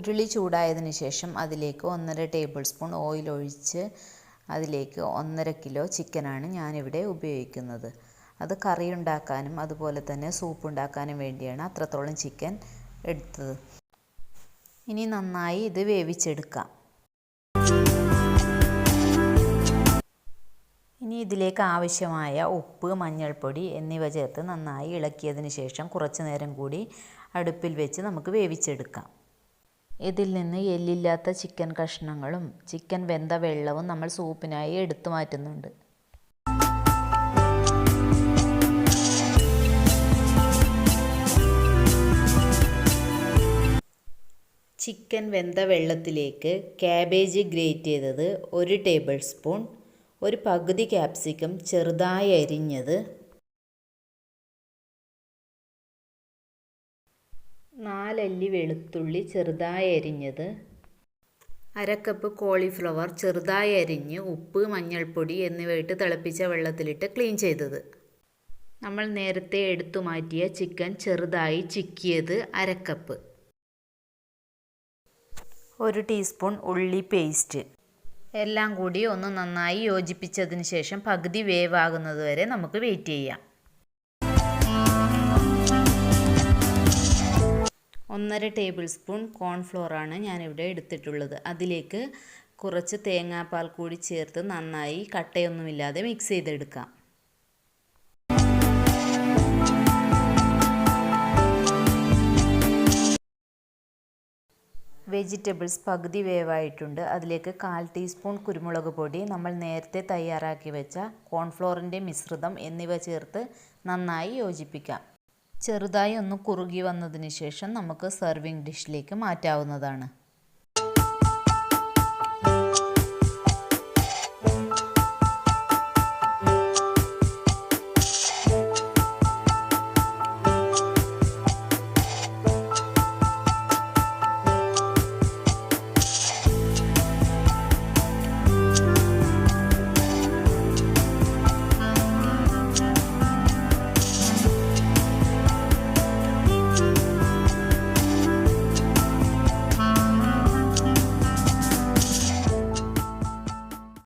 ഉരുളി ചൂടായതിന് ശേഷം അതിലേക്ക് 1.5 ടേബിൾ സ്പൂൺ ഓയിൽ ഒഴിച്ച് അതിലേക്ക് 1.5 കിലോ ചിക്കനാണ് ഞാനിവിടെ ഉപയോഗിക്കുന്നത്. അത് കറി ഉണ്ടാക്കാനും അതുപോലെ തന്നെ സൂപ്പ് ഉണ്ടാക്കാനും വേണ്ടിയാണ് അത്രത്തോളം ചിക്കൻ എടുത്തത്. ഇനി നന്നായി ഇത് വേവിച്ചെടുക്കാം. ഇനി ഇതിലേക്ക് ആവശ്യമായ ഉപ്പ്, മഞ്ഞൾപ്പൊടി എന്നിവ ചേർത്ത് നന്നായി ഇളക്കിയതിന് ശേഷം കുറച്ച് നേരം കൂടി അടുപ്പിൽ വെച്ച് നമുക്ക് വേവിച്ചെടുക്കാം. ഇതിൽ നിന്ന് എല്ലില്ലാത്ത ചിക്കൻ കഷ്ണങ്ങളും ചിക്കൻ വെന്ത വെള്ളവും നമ്മൾ സൂപ്പിനായി എടുത്തു മാറ്റുന്നുണ്ട്. ചിക്കൻ വെന്ത വെള്ളത്തിലേക്ക് കാബേജ് ഗ്രേറ്റ് ചെയ്തത് 1 ടേബിൾ സ്പൂൺ, ഒരു പകുതി ക്യാപ്സിക്കം ചെറുതായി അരിഞ്ഞത്, 4 അല്ലി വെളുത്തുള്ളി ചെറുതായി അരിഞ്ഞത്, 1/2 കപ്പ് കോളിഫ്ലവർ ചെറുതായി അരിഞ്ഞ് ഉപ്പ്, മഞ്ഞൾപ്പൊടി എന്നിവ ഇട്ട് തിളപ്പിച്ച വെള്ളത്തിലിട്ട് ക്ലീൻ ചെയ്തത്, നമ്മൾ നേരത്തെ എടുത്തു മാറ്റിയ ചിക്കൻ ചെറുതായി ചിക്കിയത് 1/2 കപ്പ്, 1 ടീസ്പൂൺ ഉള്ളി പേസ്റ്റ്. എല്ലാം കൂടി ഒന്ന് നന്നായി യോജിപ്പിച്ചതിന് ശേഷം പകുതി വേവാകുന്നത് വരെ നമുക്ക് വെയിറ്റ് ചെയ്യാം. 1.5 ടേബിൾ സ്പൂൺ കോൺഫ്ലോറാണ് ഞാനിവിടെ എടുത്തിട്ടുള്ളത്. അതിലേക്ക് കുറച്ച് തേങ്ങാപ്പാൽ കൂടി ചേർത്ത് നന്നായി കട്ടയൊന്നുമില്ലാതെ മിക്സ് ചെയ്തെടുക്കാം. വെജിറ്റബിൾസ് പകുതി വേവായിട്ടുണ്ട്. അതിലേക്ക് 1/4 ടീസ്പൂൺ കുരുമുളക് പൊടി, നമ്മൾ നേരത്തെ തയ്യാറാക്കി വെച്ച കോൺഫ്ലോറിൻ്റെ മിശ്രിതം എന്നിവ ചേർത്ത് നന്നായി യോജിപ്പിക്കാം. ചെറുതായി ഒന്ന് കുറുകി വന്നതിന് ശേഷം നമുക്ക് സെർവിങ് ഡിഷിലേക്ക് മാറ്റാവുന്നതാണ്.